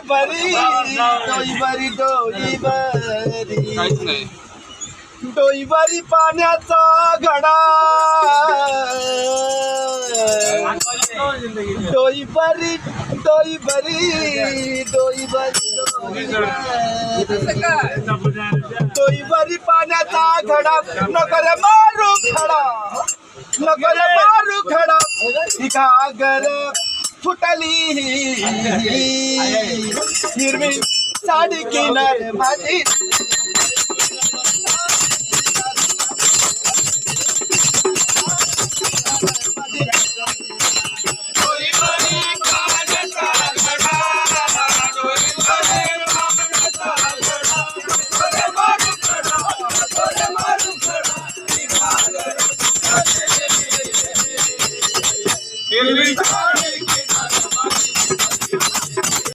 बरी डोई बरी पाण्याचा घडा डोई बरी पाण्याचा घडा नगर मारू खडा घागर फुटली हिरवी साडी किनार माझी